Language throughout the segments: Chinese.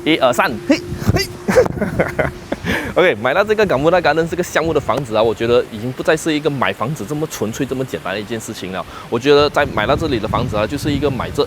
1、2、3，嘿，嘿。OK， 买到这个港布纳garden这个项目的房子啊，我觉得已经不再是一个买房子这么纯粹、这么简单的一件事情了。我觉得在买到这里的房子啊，就是一个买这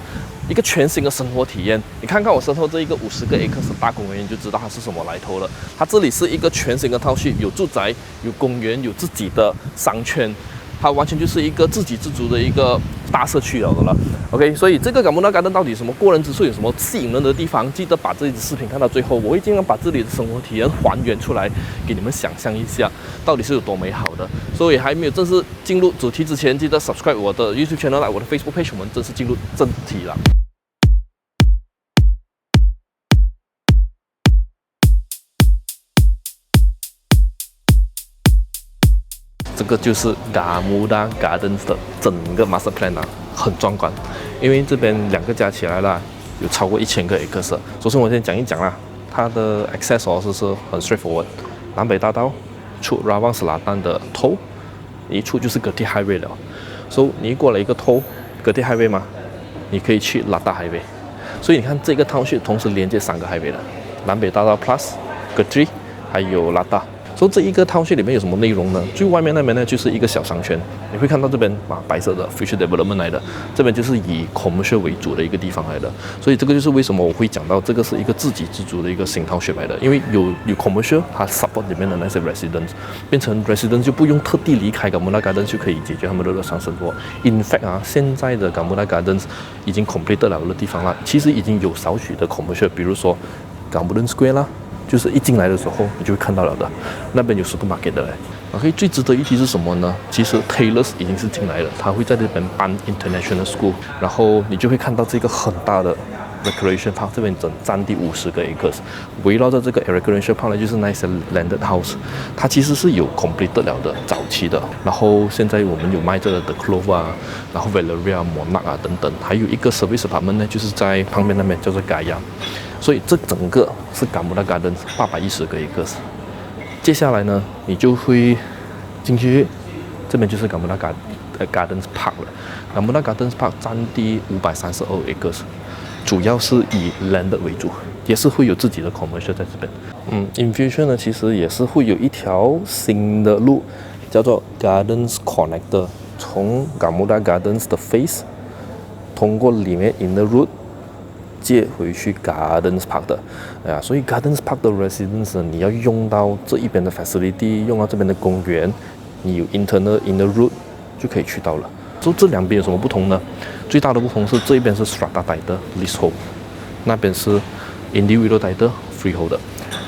一个全新的生活体验。你看看我身后这一个50个 acres 的大公园，你就知道它是什么来头了。它这里是一个全新的township，有住宅、有公园、有自己的商圈。它完全就是一个自给自足的一个大社区了的了。OK， 所以这个港布纳garden到底什么过人之处，有什么吸引人的地方？记得把这一支视频看到最后，我会尽量把这里的生活体验还原出来，给你们想象一下，到底是有多美好的。所以还没有正式进入主题之前，记得 subscribe 我的 YouTube channel 来我的 Facebook page， 我们正式进入正题了。这个就是Gamuda Gardens 的整个 master plan 啊，很壮观。因为这边2个加起来啦，有超过1000个 acres。首先我先讲一讲啦，它的 access 是很 straightforward， 南北大道出 Rawang Selatan 的头，一出就是 Gertie Highway 了。所以你过了一个头 Gertie Highway 嘛，你可以去 Lada Highway。所以你看这个 township 同时连接3个 highway 的，南北大道 Plus Gertie 还有 Lada。所以这一个township里面有什么内容呢？最外面那边呢就是一个小商圈，你会看到这边白色的 future development 来的，这边就是以 commercial 为主的一个地方来的。所以这个就是为什么我会讲到这个是一个自给自足的一个新township来的，因为有 commercial， 它 support 里面的那些 residents， 变成 residents 就不用特地离开港布纳garden 就可以解决他们的日常生活。In fact 啊，现在的港布纳 gardens 已经 completed 了的地方啦，其实已经有少许的 commercial， 比如说港布顿 square 啦。就是一进来的时候，你就会看到了的，那边有 supermarket 的嘞。OK， 最值得一提是什么呢？其实 Taylor's 已经是进来了，他会在这边办 international school， 然后你就会看到这个很大的 recreation park， 这边整占地50个 acres， 围绕着这个 recreation park 呢，就是那些 landed house， 它其实是有 completed 了的，早期的。然后现在我们有卖这个 The Clove 啊，然后 Valeria、Monarch 啊等等，还有一个 service apartment 呢，就是在旁边那边叫做 Gaia。所以这整个是港布纳 gardens 810个 acres。接下来呢，你就会进去，这边就是港布纳 gardens park 了。港布纳 gardens park 占地532 acres， 主要是以 landed 为主，也是会有自己的 commercial 在这边。in future 呢，其实也是会有一条新的路，叫做 Gardens Connector， 从港布纳 gardens 的 face 通过里面 inner route。接回去 Gardens Park 的，所以 Gardens Park 的 residents 你要用到这一边的 facility， 用到这边的公园，你有 internal route 就可以去到了。所以这两边有什么不同呢？最大的不同是这一边是 strata title leasehold， 那边是 individual title freehold 的。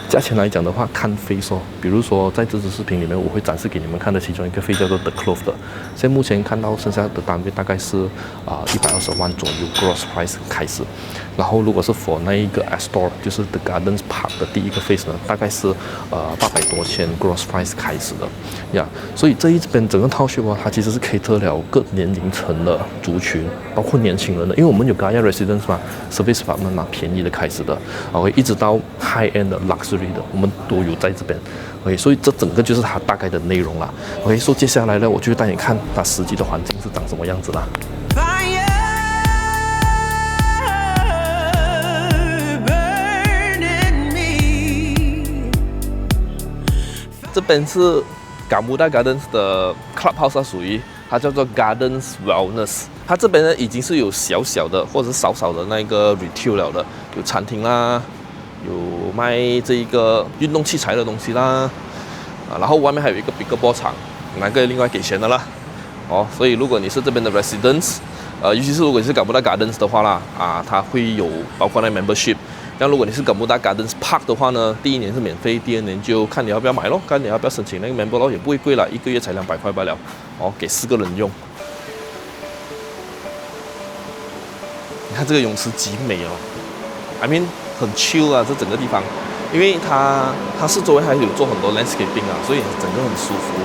价钱来讲的话，看 phase 哦，比如说在这支视频里面，我会展示给你们看的其中一个 phase 叫做 The Clove 的，现在目前看到剩下的单位大概是120万左右 gross price 开始，然后如果是 for 那一个 Astor， 就是 The Gardens Park 的第一个 phase 呢，大概是800多千 gross price 开始的呀，所以这一边整个 township 啊，它其实是 cater 了各年龄层的族群，包括年轻人的，因为我们有 Gaia residents 嘛 ，service apartment 嘛，便宜的开始的，OK， 一直到 high end 的 luxury。的，我们都有在这边 ，OK， 所以这整个就是它大概的内容啦 ，OK， 所以接下来呢，我就带你看它实际的环境是长什么样子啦。这边是港布纳 gardens 的 clubhouse， 属于它叫做 Gardens Wellness， 它这边呢已经是有小小的或者是少少的那个 retail 了的，有餐厅啦。有卖这一个运动器材的东西啦，然后外面还有一个 pickleball 场，那个另外给钱的啦，所以如果你是这边的 residents， 尤其是如果你是港布纳 gardens 的话啦，它会有包括那 membership。像如果你是港布纳 gardens park 的话呢，第1年是免费，第2年就看你要不要买咯，看你要不要申请那个 member 咯，也不会贵啦，1个月才200块罢了，给4个人用。你看这个泳池极美哦 ，I mean。很 chill 啊，这整个地方，因为它是周围还有做很多 landscaping 啊，所以整个很舒服。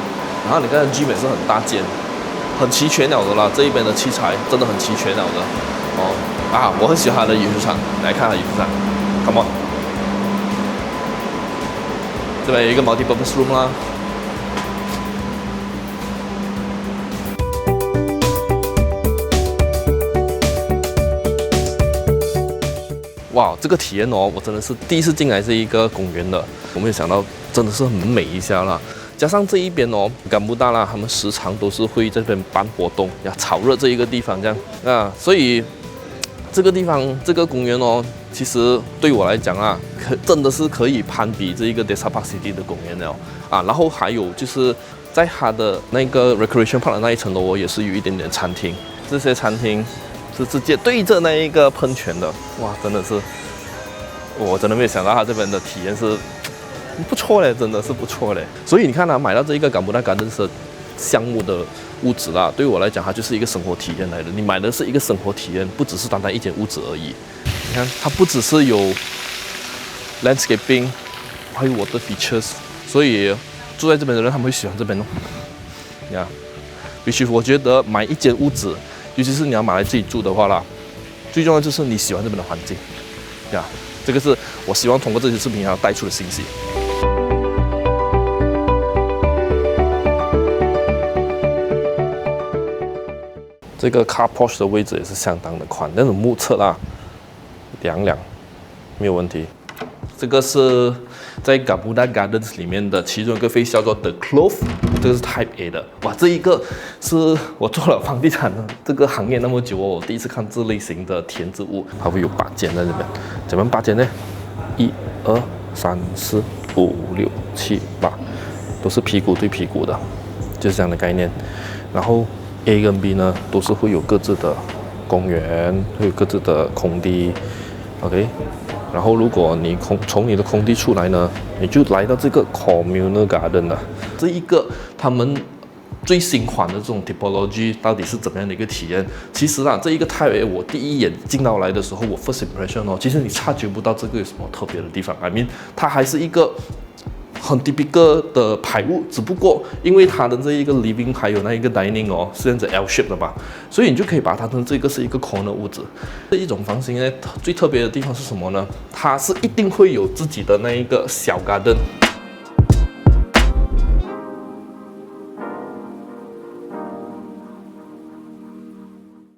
然后你看 gym 也是很大间，很齐全了的啦。这一边的器材真的很齐全了的我很喜欢它的羽球场，来看它的羽球场 ，come on， 这边有一个 multi-purpose room 啦。哇，这个体验哦，我真的是第一次进来这一个公园的，我没有想到真的是很美一下啦。加上这一边哦，甘布达啦，他们时常都是会这边办活动，要炒热这一个地方这样啊，所以这个地方这个公园哦，其实对我来讲啊，真的是可以攀比这一个 Desa Park City 的公园了啊。然后还有就是在它的那个 Recreation Park 的那一层楼，也是有一点点餐厅，这些餐厅是直接对着那一个喷泉的，哇，真的是，我真的没有想到它这边的体验是。不错嘞，真的是不错嘞。所以你看啊，买到这一个甘布达 Gardens 项目的屋子啦，对我来讲，它就是一个生活体验来的。你买的是一个生活体验，不只是单单一间屋子而已。你看，它不只是有 landscaping， 还有 water features， 所以住在这边的人他们会喜欢这边哦。呀，必须我觉得买一间屋子，尤其是你要买来自己住的话啦，最重要就是你喜欢这边的环境。呀，这个是我希望通过这些视频要带出的信息。这个 car porch 的位置也是相当的宽，那种目测啦，凉凉，没有问题。这个是在 甘布达 Gardens 里面的其中一个 face 叫做 The Clove， 这个是 Type A 的。哇，这一个是我做了房地产的这个行业那么久哦，我第一次看这类型的田字屋，它会有8间在这边。怎么8间呢？1、2、3、4、5、6、7、8，都是屁股对屁股的，就是这样的概念。然后 A 跟 B 呢，都是会有各自的公园，会有各自的空地 ，OK。然后如果你从你的空地出来呢，你就来到这个 Communal Garden 了。这一个他们最新款的这种 typology 到底是怎么样的一个体验？其实啊，这一个Type A我第一眼进到来的时候，我 first impression 哦，其实你察觉不到这个有什么特别的地方。I mean， 它还是一个很 typical 的排屋，只不过因为它的这一个 living 还有那一个 dining 哦，是这样子 L shape 的嘛，所以你就可以把它当成这个是一个 corner 屋子。这一种房型呢，最特别的地方是什么呢？它是一定会有自己的那一个小 garden。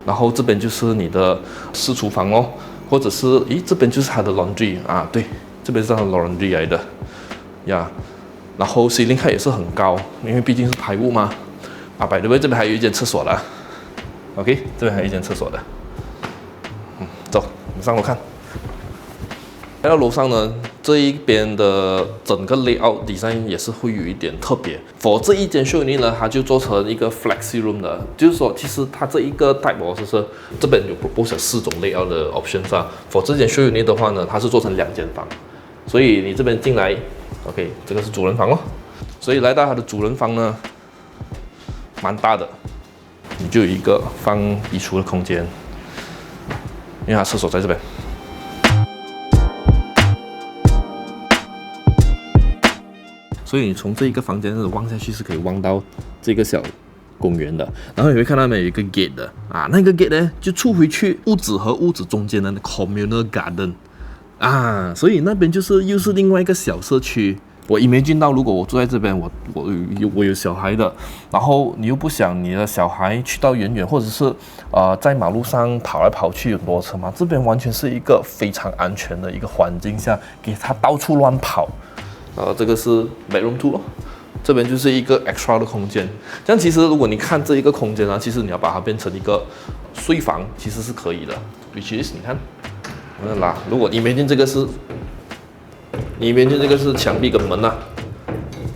然后这边就是你的私厨房哦，或者是这边就是它的 laundry 啊，对，这边是它的 laundry 来的呀。然后 ceiling height 也是很高，因为毕竟是排屋嘛。啊，by the way，这边还有一间厕所的 ，OK， 这边还有一间厕所的。走，我们上楼看。来到楼上呢，这一边的整个 layout design 也是会有一点特别。for 这一间 show unit 呢，它就做成一个 flexi room 的，就是说，其实它这一个 type 就是这边有 propose 4种 layout 的 options 啊。for 这间 show unit 的话呢，它是做成2间房，所以你这边进来 ，OK， 这个是主人房哦。所以来到它的主人房呢，蛮大的，你就有一个放衣橱的空间，因为它厕所在这边。所以你从这一个房间望下去是可以望到这个小公园的，然后你会看到那边有一个 gate 的啊，那个 gate 呢就出回去屋子和屋子中间的 communal garden 啊，所以那边就是又是另外一个小社区。我 imagine 到如果我住在这边，我有小孩的，然后你又不想你的小孩去到远远，或者是在马路上跑来跑去有多车嘛，这边完全是一个非常安全的一个环境下，给他到处乱跑。这个是 bedroom 2 这边就是一个 extra 的空间。这样其实如果你看这一个空间啊，其实你要把它变成一个睡房，其实是可以的。which is 你看，如果你imagine这个是墙壁跟门啊，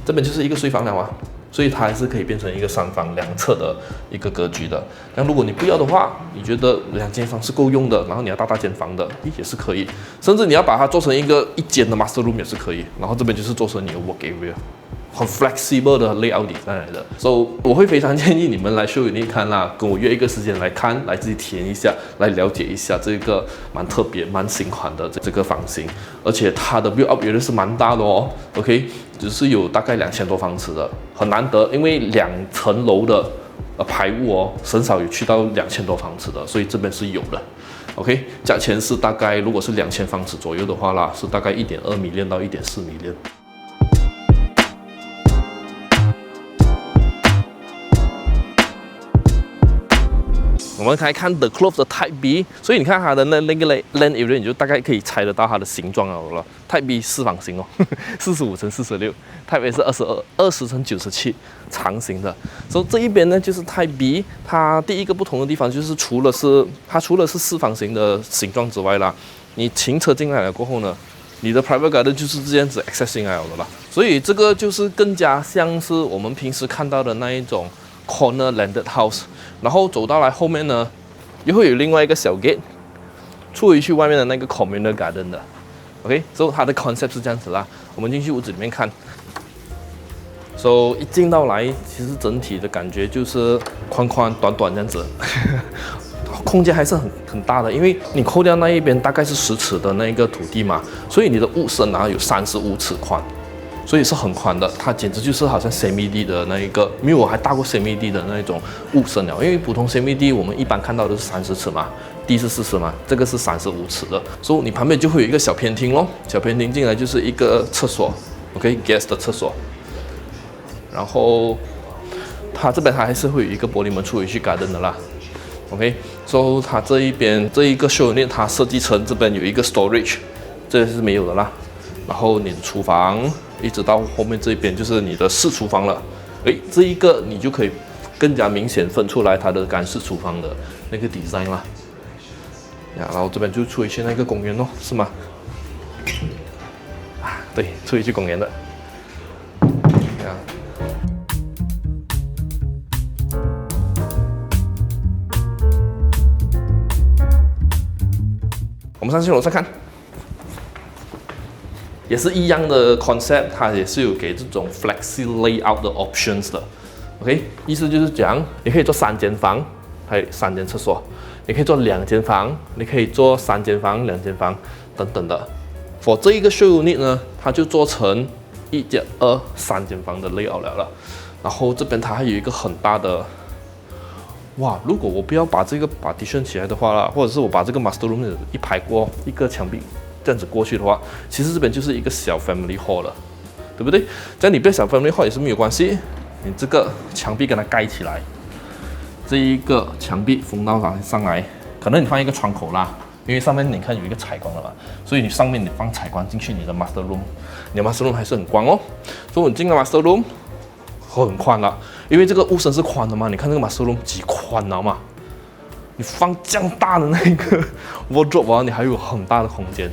这边就是一个睡房了啊，所以它还是可以变成一个3房2侧的一个格局的。那如果你不要的话，你觉得2间房是够用的，然后你要大间房的也是可以，甚至你要把它做成一间的 master room 也是可以。然后这边就是做成你的 work area， 很 flexible 的 layout design 来的。所以我会非常建议你们来 show unit 看啦，跟我约一个时间来看，来自己体验一下，来了解一下这个蛮特别、蛮新款的这个房型，而且它的 build up 也是蛮大的哦。OK， 只是有大概2000多方尺的，很难得，因为2层楼的排屋哦，很少有去到2000多方尺的，所以这边是有的。OK， 价钱是大概如果是2000方尺左右的话啦，是大概1.2 million到1.4 million。我们来看 The Clove 的 Type B， 所以你看它的那个 land area， 你就大概可以猜得到它的形状了。Type B 四方形哦，45乘46。Type A 是20乘97，长形的。所以这一边呢就是 Type B， 它第一个不同的地方就是除了是四方形的形状之外啦，你停车进来了过后呢，你的 private garden 就是这样子 access 进来了啦。所以这个就是更加像是我们平时看到的那一种 corner landed house。然后走到来后面呢，又会有另外一个小 gate， 出回去外面的那个 communal garden 的。OK， 所以它的 concept 是这样子啦。我们进去屋子里面看。So 一进到来，其实整体的感觉就是宽宽短短这样子，空间还是很大的，因为你扣掉那一边大概是10尺的那个土地嘛，所以你的屋身有35尺宽。所以是很宽的，它简直就是好像 semi D 的那一个，因为我还大过 semi D 的那一种屋身了。因为普通 semi D 我们一般看到的是30尺嘛，D 是40嘛，这个是35尺的，所以你旁边就会有一个小偏厅咯，小偏厅进来就是一个厕所 ，OK，guest 的厕所。然后它这边还是会有一个玻璃门出回去 garden 的啦 ，OK， 所以它这一边这一个 show unit 它设计成这边有一个 storage， 这是没有的啦。然后你的厨房一直到后面这边就是你的4厨房了，这一个你就可以更加明显分出来它的干式厨房的那个 design 啦。然后这边就出回去那个公园咯，是吗？对，出回去公园的。我们上去楼上看。也是一样的 concept， 它也是有给这种 flexi layout 的 options 的 ，OK， 意思就是讲，你可以做3间房，还有3间厕所，你可以做2间房，你可以做3间房、2间房等等的。For 这一个 show unit 呢，它就做成1间2、3间房的 layout 了。然后这边它还有一个很大的，哇！如果我不要把这个partition起来的话啦，或者是我把这个 master room 一排过一个墙壁。这样子过去的话，其实这边就是一个小 family hall 了，对不对？这样你不要小 family hall 也是没有关系，你这个墙壁跟它盖起来，这一个墙壁封到上来，可能你放一个窗口啦，因为上面你看有一个采光了嘛，所以你上面你放采光进去你的 master room， 你的 master room 还是很光哦。所以你进了 master room 很宽了，因为这个屋身是宽的嘛，你看这个 master room 几宽了嘛，你放这样大的那个 wardrobe 啊，你还有很大的空间。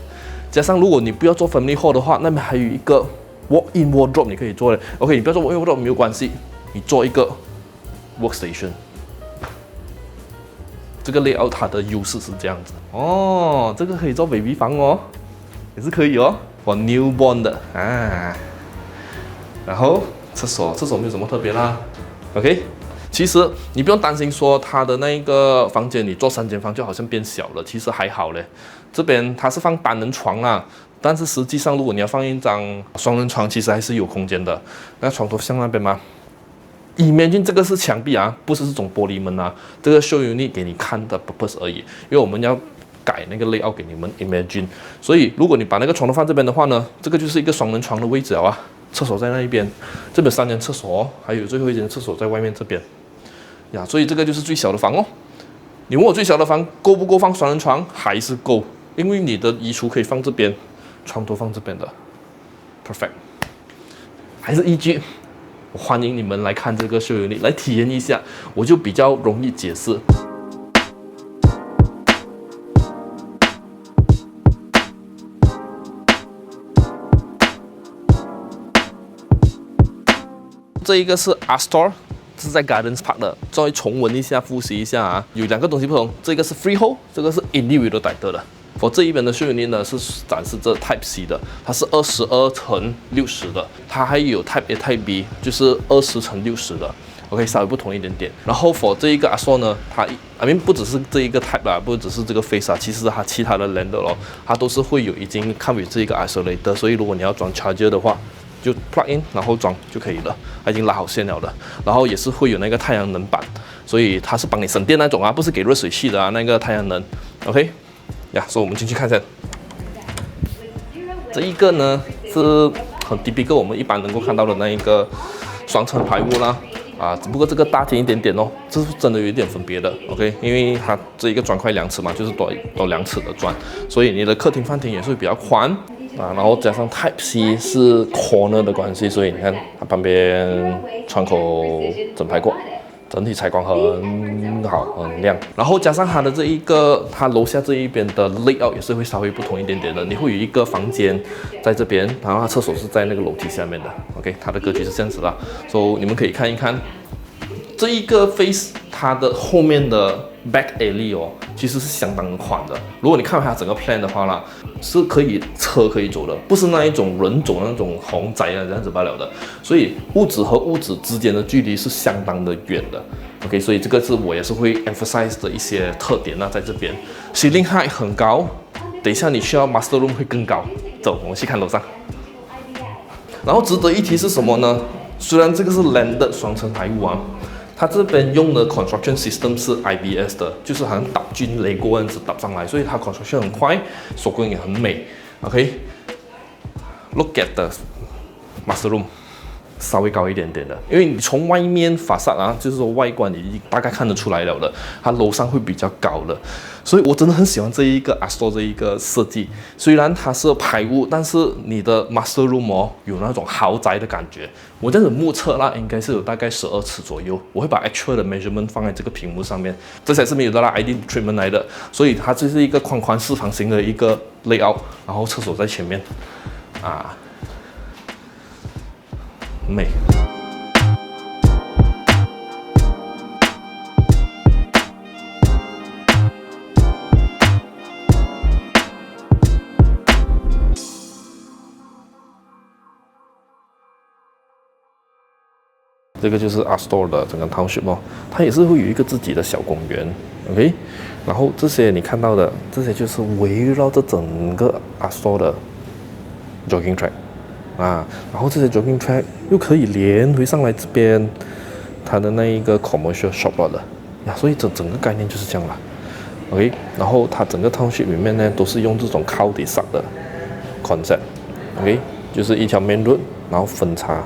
加上如果你不要做 family hall 的话，那边还有一个 walk-in wardrobe 你可以做的。OK， 你不要做 walk-in wardrobe 没有关系，你做一个 workstation。这个 layout 它的优势是这样子哦，这个可以做 baby 房哦，也是可以哦，for newborn 的啊。然后厕所没有什么特别啦 ，OK。其实你不用担心说它的那一个房间你做3间房就好像变小了，其实还好嘞。这边它是放单人床啦，但是实际上如果你要放一张双人床，其实还是有空间的。那床头向那边吗？Imagine 这个是墙壁啊，不是这种玻璃门啊，这个 show unit 给你看的 purpose 而已，因为我们要改那个 layout 给你们 imagine。所以如果你把那个床头放这边的话呢，这个就是一个双人床的位置了啊。厕所在那一边，这边3间厕所，还有最后1间厕所在外面这边。呀，所以这个就是最小的房哦。你问我最小的房够不够放双人床？还是够，因为你的衣橱可以放这边，床头放这边的 ，perfect。还是依据，我欢迎你们来看这个show unit，来体验一下，我就比较容易解释。这一个是 Art Store。是在 Gardens Park 的，再重温一下、复习一下啊。有2个东西不同，这个是 freehold， 这个是 individual title 的。我这一边的show unit呢是展示这 Type C 的，它是22乘60的，它还有 Type A、Type B， 就是20乘60的。OK， 稍微不同一点点。然后 for 这一个 Astor 呢，它不只是这一个 Type 啊，不只是这个 Face 啊，其实它其他的 Lander 咯，它都是会有已经 come with 这一个 isolator， 所以如果你要装 charger 的话。就 plug in， 然后装就可以了，它已经拉好线了的。然后也是会有那个太阳能板，所以它是帮你省电那种啊，不是给热水器的啊，那个太阳能。OK， 呀，所以我们进去看一下。这一个呢是很 typical 我们一般能够看到的那一个双层排屋啦。只不过这个大间一点点哦，这是真的有一点分别的 ，OK， 因为它这一个砖块2尺嘛，就是多2尺的砖，所以你的客厅饭厅也是会比较宽然后加上 Type C 是 corner 的关系，所以你看它旁边窗口整排过。整体采光很好，很亮，然后加上它的这一个，它楼下这一边的 layout 也是会稍微不同一点点的。你会有一个房间在这边，然后它厕所是在那个楼梯下面的。OK， 它的格局是这样子的，所以你们可以看一看这一个 face 它的后面的 back alley 哦，其实是相当宽的。如果你看它整个 plan 的话啦，是车可以走的，不是那一种人走那种豪宅啊这样子罢了的。所以屋子和屋子之间的距离是相当的远的。OK， 所以这个是我也是会 emphasize 的一些特点在这边。ceiling height 很高，等一下你去到 master room 会更高。走，我们去看楼上。然后值得一提是什么呢？虽然这个是 landed 双层排屋它这边用的 construction system 是 IBS 的，就是好像打菌雷过这样子打上来，所以它 construction 很快，手工也很美。OK，look at the master room， 稍微高一点点的，因为你从外面法萨就是说外观你大概看得出来了的，它楼上会比较高的，所以我真的很喜欢这一个 Astor 这一个设计。虽然它是排屋，但是你的 master room 有那种豪宅的感觉。我这样子目测应该是有大概12尺左右。我会把 actual 的 measurement 放在这个屏幕上面，这才是没有的ID treatment 来的，所以它就是一个宽宽4方形的一个 layout， 然后厕所在前面美。这个就是 Astor 的整个 township 它也是会有一个自己的小公园 ，OK， 然后这些你看到的这些就是围绕着整个 Astor 的 jogging track。然后这些 jogging track 又可以连回上来这边它的那一个 commercial shop 了所以整个概念就是这样啦。OK， 然后它整个 township 里面呢都是用这种 cul-de-sac 的 concept。OK， 就是一条 main road， 然后分叉，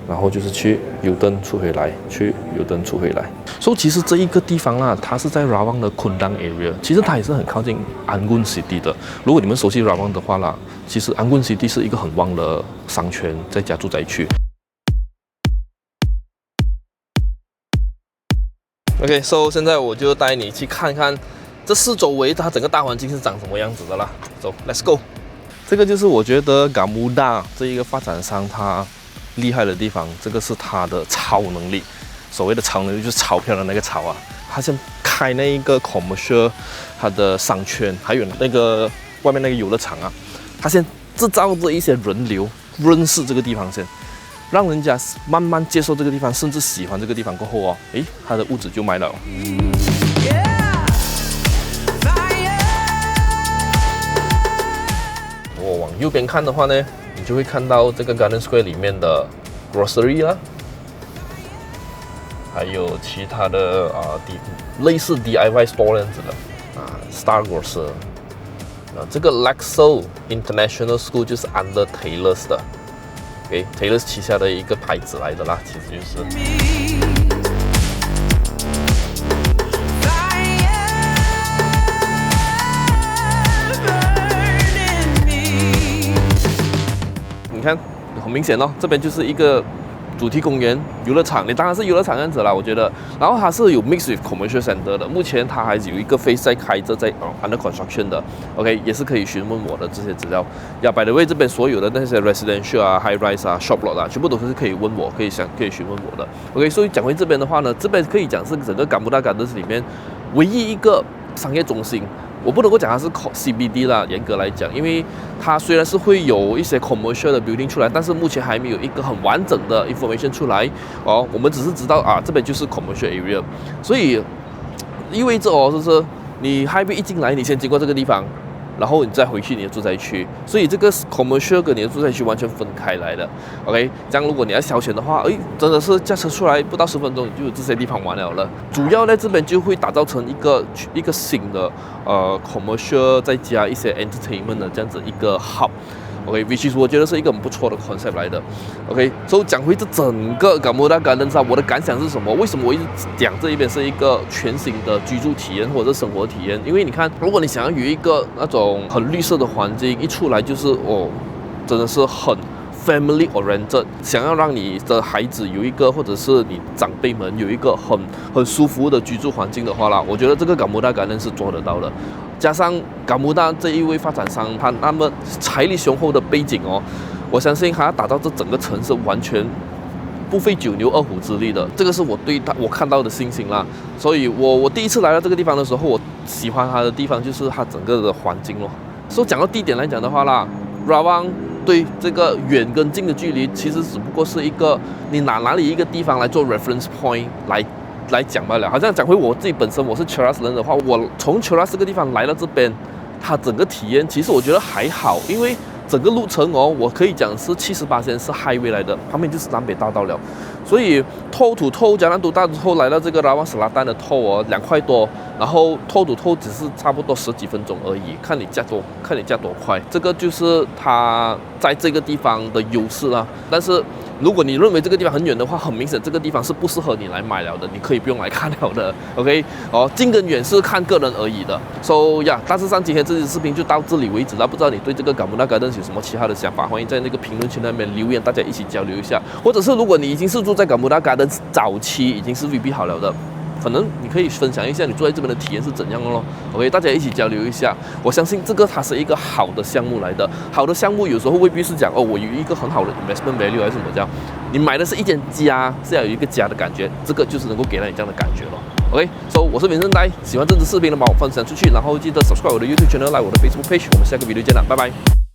然后就是去 U-turn 出回来，去 U-turn 出回来。所以其实这一个地方它是在 Rawang 的 Kundang area， 其实它也是很靠近 Anggun City 的。如果你们熟悉 Rawang 的话其实 Anggun City 是一个很旺的商圈，再加住宅区。OK，so 现在我就带你去看看这四周围它整个大环境是长什么样子的啦。走 ，Let's go。这个就是我觉得 Gamuda 这一个发展商它厉害的地方，这个是它的超能力。所谓的超能力就是钞票的那个钞它先开那一个 commercial 它的商圈，还有那个外面那个游乐场它先制造着一些人流，认识这个地方先，让人家慢慢接受这个地方，甚至喜欢这个地方过后它的屋子就卖了。我往右边看的话呢，你就会看到这个 Garden Square 里面的 grocery 还有其他的类似 DIY store 这样子的Star Grocer。这个 Lexo International School 就是 under Taylor's 的，Taylor's 旗下的一个牌子来的啦，其实就是。你看，很明显这边就是一个主题公园、游乐场，你当然是游乐场这样子啦，我觉得。然后它是有 mix with commercial center 的，目前它还有一个 phase 在开着，在under construction 的。OK， 也是可以询问我的这些资料。by the way， 这边所有的那些 residential high rise shop lot 全部都是可以问我，可以询问我的。OK， 所以讲回这边的话呢，这边可以讲是整个Gamuda Gardens里面唯一一个商业中心。我不能够讲它是 CBD 啦，严格来讲，因为它虽然是会有一些 commercial 的 building 出来，但是目前还没有一个很完整的 information 出来我们只是知道这边就是 commercial area， 所以意味着就是你 highway 一进来，你先经过这个地方，然后你再回去你的住宅区，所以这个 commercial 跟你的住宅区完全分开来的。OK， 这样如果你要消遣的话，真的是驾车出来不到10分钟，你就有这些地方玩了。主要在这边就会打造成一个新的commercial， 再加一些 entertainment 的这样子一个 hub。OK，which is 我觉得是一个很不错的 concept 来的。OK， 所以讲回这整个 Gamuda Gardens 我的感想是什么？为什么我一直讲这一边是一个全新的居住体验或者是生活体验？因为你看，如果你想要有一个那种很绿色的环境，一出来就是真的是很 family oriented， 想要让你的孩子有一个，或者是你长辈们有一个很舒服的居住环境的话啦，我觉得这个 Gamuda Gardens 是做得到的。加上 Gamuda 这一位发展商，他那么财力雄厚的背景我相信他要打造这整个城市完全不费九牛二虎之力的，这个是我对我看到的信心啦。所以我第一次来到这个地方的时候，我喜欢它的地方就是它整个的环境咯。所以讲到地点来讲的话啦 ，Rawang 对这个远跟近的距离，其实只不过是一个你哪里一个地方来做 reference point 来讲罢了。好像讲回我自己本身，我是 Cheras 人的话，我从 Cheras 这个地方来到这边，它整个体验其实我觉得还好，因为整个路程我可以讲是78%是 highway 来的，旁边就是南北大道了。所以toll to toll加兰都大后来到这个Rawang Selatan的toll2块多，然后toll to toll只是差不多10几分钟而已，看你加多快，这个就是它在这个地方的优势啦。但是如果你认为这个地方很远的话，很明显这个地方是不适合你来买了的，你可以不用来看了的。OK， 近跟远是看个人而已的。So 呀，大致上今天这期视频就到这里为止了。不知道你对这个Gamuda Gardens有什么其他的想法，欢迎在那个评论区那边留言，大家一起交流一下。或者是如果你已经是住在Gamuda Gardens早期已经是 VB 好了的，可能你可以分享一下你住在这边的体验是怎样的咯。OK， 大家一起交流一下。我相信这个它是一个好的项目来的。好的项目有时候未必是讲我有一个很好的 investment value 还是什么这样。你买的是一间家，是要有一个家的感觉，这个就是能够给到你这样的感觉咯。OK，so 我是民生呆，喜欢这支视频的把我分享出去，然后记得 subscribe 我的 YouTube channel， 来我的 Facebook page， 我们下个video见了，拜拜。